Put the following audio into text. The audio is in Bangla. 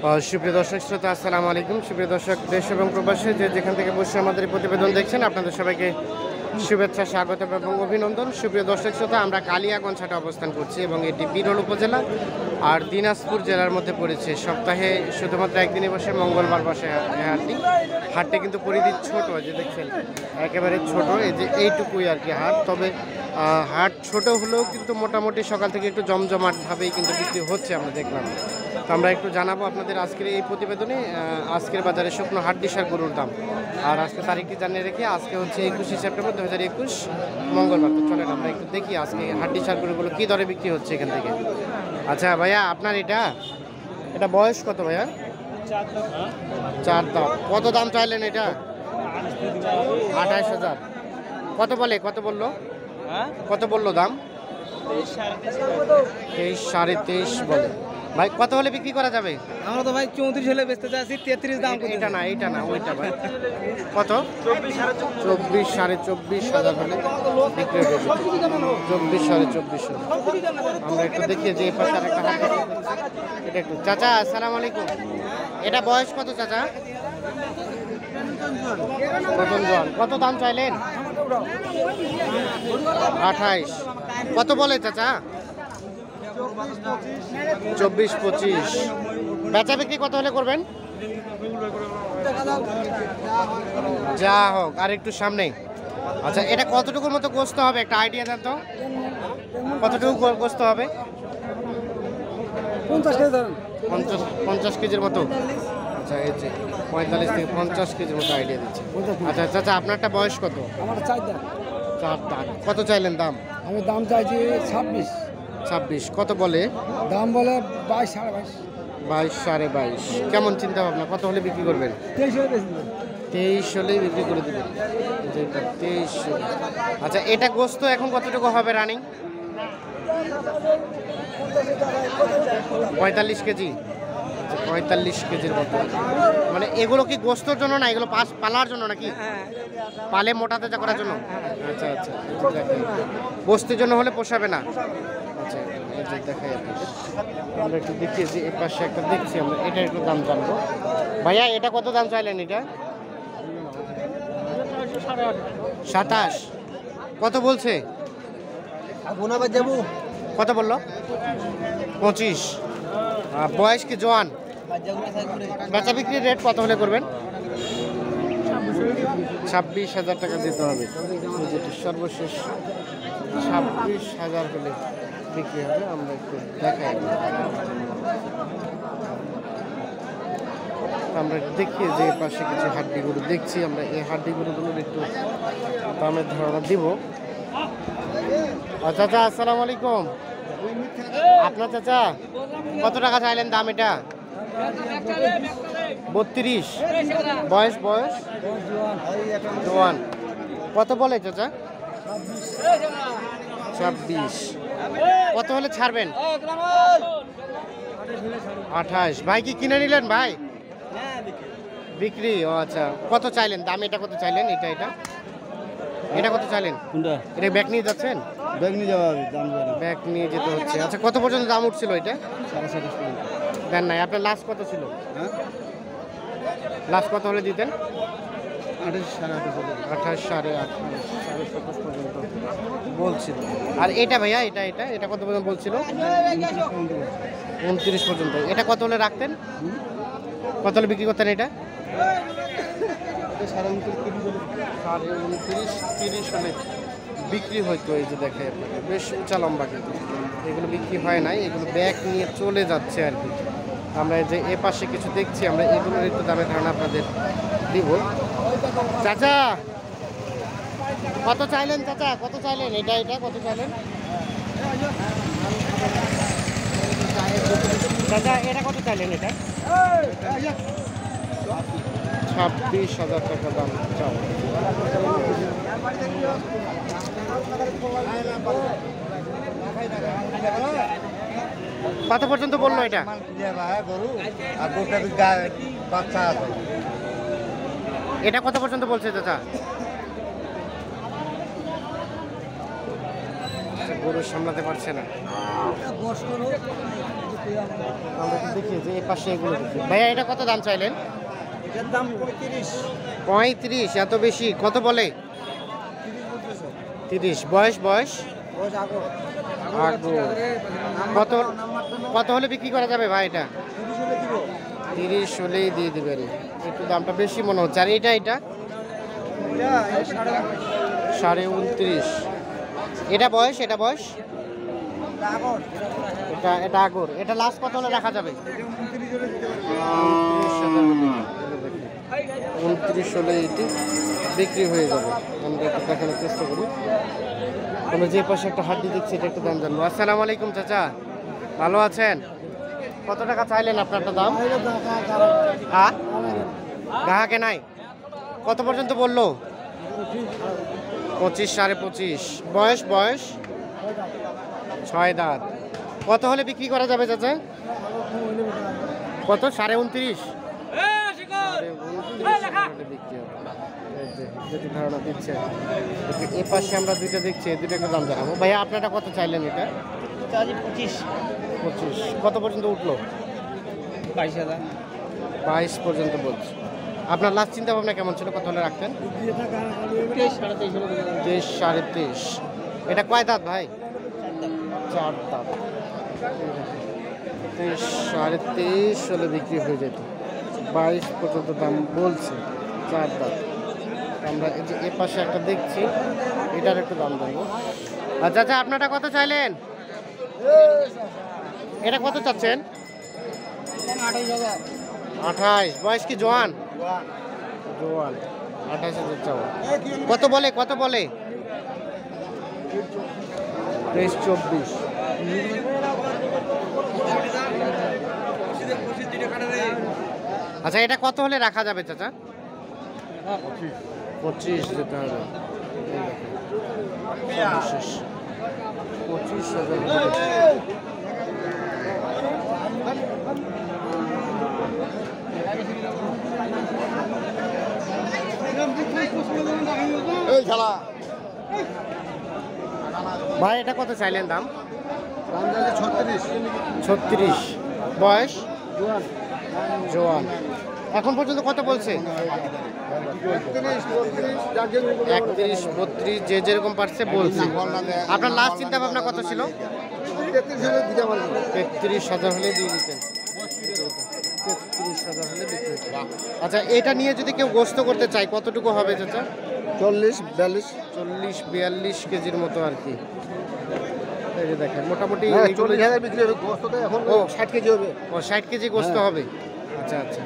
সুপ্রিয় দর্শক শ্রোতা, আসসালামু আলাইকুম। সুপ্রিয় দর্শক, দেশ এবং প্রবাসী যে যেখান থেকে বসে আমাদের এই প্রতিবেদন দেখছেন, আপনাদের সবাইকে শুভেচ্ছা, স্বাগত এবং অভিনন্দন। সুপ্রিয় দর্শক শ্রোতা, আমরা কালিয়াগঞ্জ হাটে অবস্থান করছি এবং এটি বিরল উপজেলা আর দিনাজপুর জেলার মধ্যে পড়েছে। সপ্তাহে শুধুমাত্র একদিনই বসে, মঙ্গলবার বসে হাটটি। হাটটা কিন্তু পরিধি ছোট, যে দেখছেন একেবারে ছোট, এই যে এইটুকুই আর কি হাট। তবে হাট ছোট হলেও কিন্তু মোটামুটি সকাল থেকে একটু জমজমাটভাবেই কিন্তু বিক্রি হচ্ছে, আমরা দেখলাম। তো আমরা একটু জানাবো আপনাদের আজকের এই প্রতিবেদনে আজকের বাজারে শুকনো হাড্ডিসার গরুর দাম। আর আজকে তারিখটি জানিয়ে রেখে, আজকে হচ্ছে 21শে সেপ্টেম্বর 2021 মঙ্গলবার। তো চলেন আমরা একটু দেখি আজকে হাড্ডিসার গরুগুলো কী দরে বিক্রি হচ্ছে এখান থেকে। আচ্ছা ভাইয়া, আপনার এটা বয়স কত ভাইয়া? 4 দাম। কত দাম চাইলেন এটা? 28,000। কত বললো? কত বললো দাম? 23, 23.5 বলে। ভাই কত হলে বিক্রি করা যাবে? আমরা তো ভাই 34 হলে বেচতে চাচ্ছি, 33 দাম। এটা না ওইটা ভাই। কত? 24, 24,500 হলে বিক্রি হয়ে যাবে। 24, 24,500। আমরা একটু দেখি যে পাশে একটা হাট আছে, এটা একটু। চাচা আসসালামু আলাইকুম। এটা বয়স কত চাচা? প্রথম জোয়ান। কত দাম চাইলেন? 28। কত বলে চাচা? 24-25। বেচা বিক্রি কত হলে করবেন? যা হোক, আর একটু সামনে। আচ্ছা, এটা কতটুকুর মতো গোস্ত হবে, একটা আইডিয়া দেন তো। কতটুকু গোস্ত হবে? 50 কেজির মতো। আচ্ছা, এই যে 45 থেকে 50 কেজির মতো আইডিয়া দিচ্ছে। আচ্ছা চাচা, আপনারটা বয়স কত? আমার 4 দাম। 4 দাম। কত চাইলেন দাম? আমি দাম চাইছি 26। 26। কত বলে? দাম বলে 22, 22.5। 22, 22.5। কেমন চিন্তা ভাবনা, কত হলে বিক্রি করবেন? 23 হলে বেশি। 23 হলেই বিক্রি করে দেবেন। 23। আচ্ছা, এটা গোস্ত এখন কতটুকু হবে রানিং? 45 কেজি। 45 কেজির মতো। মানে এগুলো কি গোস্তর জন্য না, এগুলো পালার জন্য নাকি? পালে মোটা তাজা করার জন্য। আচ্ছা আচ্ছা, গোস্তের জন্য হলে পোষাবে না। আচ্ছা, এই যে দেখাই আমরা একটু দেখি যে এর পাশে একটা দেখছি আমরা, এটা একটু দাম জানবো। ভাইয়া এটা কত দাম চাইলেন? এটা 27। কত বলছে? কত বললো? 25। বয়স কি জোয়ান? বেচা বিক্রির রেট কত হলে করবেন? 26,000 টাকা দিতে হবে। যেটি সর্বশেষ 26,000 হলে বিক্রি হবে। আমরা একটু দেখাই, আমরা দেখি যে পাশে কিছু হাড্ডি গরু দেখছি। আমরা এই হাড্ডি গরুগুলোর একটু দামের ধারণা দিব। চাচা আসসালামু আলাইকুম। আপনার চাচা কত টাকা চাইলেন দাম? এটা 32। বয়স জোয়ান। কত বলে চাচা? 26। কত হলে ছাড়বেন? 28। ভাই কি কিনে নিলেন ভাই? বিক্রি। ও আচ্ছা, কত চাইলেন দাম? এটা কত চাইলেন? এটা কত চাইলেন? এটা ব্যাগ নিয়ে যাচ্ছেন? ব্যাগ নিয়ে যাওয়া হবে, দাম ব্যাগ নিয়ে যেতে হচ্ছে। আচ্ছা, কত পর্যন্ত দাম উঠছিল এটা? 27.5। দেন নাই। আপনার লাস্ট কত ছিল? হ্যাঁ, লাস্ট কত হলে দিতেন? 28, 28.5। 28, 28, 27 পর্যন্ত বলছিল। আর এটা ভাইয়া, এটা কত পর্যন্ত বলছিল? 29 পর্যন্ত। এটা কত হলে রাখতেন? কত হলে বিক্রি করতেন এটা? 29, 30 হলে বিক্রি হয়তো। এই যে দেখে বেশ উঁচা লম্বা, কিন্তু এগুলো বিক্রি হয় নাই, এগুলো ব্যাগ নিয়ে চলে যাচ্ছে আর কি। আমরা যে এ পাশে কিছু দেখছি, আমরা এগুলোর একটু দামের ধারণা আপনাদের দিব। চাচা কত চাইলেন? চাচা কত চাইলেন? এটা কত চাইলেন চাচা? এটা কত চাইলেন? এটা 26,000 টাকা দাম চাও। কত পর্যন্ত বললো এটা? এটা কত পর্যন্ত বলছে চাচা? গরু সামলাতে পারছে না। আমরা একটু দেখি যে এই পাশে এগুলো দেখি। ভাইয়া এটা কত দাম চাইলেন? এটার দাম 35। 35, এত বেশি? কত বলে? 30। বয়স বয়স বয়স আগর। আগো। কত কত হলে বিক্রি করা যাবে ভাই এটা? 30 হলে দিব। 30 হলেই দিয়ে দিবেন। একটু দামটা বেশি মনে হচ্ছে। আর এটা এটা এটা 29.5। এটা বয়স এটা বয়স আগর। এটা আগর। এটা লাস্ট কত হলে রাখা যাবে? 29 হলে দিতে পারবো। 29 হলে এটি বিক্রি হয়ে যাবে। আমরা একটু দেখানোর চেষ্টা করি। আমরা যে পাশে একটা হাড্ডি দেখছি এটা একটু দাম জানবো। আসসালামু আলাইকুম চাচা, ভালো আছেন? কত টাকা চাইলেন আপনারটা দাম? হ্যাঁ, গ্রাহকে নাই। কত পর্যন্ত বললো? 25, 25.5। বয়স বয়স 6 দাঁত। কত হলে বিক্রি করা যাবে চাচা? কত? 29.5। 29.5 বিক্রি হবে। এই যে, যেটি ধারণা দিচ্ছে। এ পাশে আমরা দুইটা দেখছি, এই দুটো একটু দাম জানাবো। ভাইয়া আপনারা কত চাইলেন এটা? 25। 25। কত পর্যন্ত উঠলো? 22,000। 22 পর্যন্ত বলছি। আপনার লাস্ট চিন্তা ভাবনা কেমন ছিল? কত হলে রাখতেন? 23, 23.5 হলে দিতে পারবো। 23, 23.5। এটা কয় দাঁত ভাই? 4 দাঁত। 23, 23.5 হলে বিক্রি হয়ে যেত। 22 পর্যন্ত দাম বলছে, 4 দাঁত। আমরা এই যে এ পাশে একটা দেখছি, এটার একটু দাম দেবো। আচ্ছা আচ্ছা, আপনারটা কত চাইলেন? এটা কত চাচ্ছেন? 28,000। 28। বয়স কি জোয়ান? জোয়ান। 28,000 চাও। কত বলে কত বলে? 23, 24। আচ্ছা, এটা কত হলে রাখা যাবে চাচা? 25 যেতে হবে। 25,000। এই খেলা। ভাই এটা কত চাইলেন দাম? দাম যাচ্ছে 36। 36। বয়স জোয়ান। জোয়ান। এখন পর্যন্ত কত বলছে? 31, 32, যার জন্য 31, 32 যে যেরকম পারছে বলছে। আপনার লাস্ট চিন্তা ভাবনা কত ছিল? 33 হলে দিতে পারবো। 33,000 হলে দিয়ে দিতেন। 33,000 হলে বিক্রি হতো। আচ্ছা, এটা নিয়ে যদি কেউ গোস্ত করতে চায় কতটুকু হবে চাচা? 40, 42। 40-42 কেজির মতো আর কি। এই যে দেখেন মোটামুটি হ্যাঁ, এইগুলো- 40,000 বিক্রি হবে। গোস্ত তো এখন ও। 60 কেজি হবে। ও 60 কেজি গোস্ত হ্যাঁ। হবে। আচ্ছা আচ্ছা।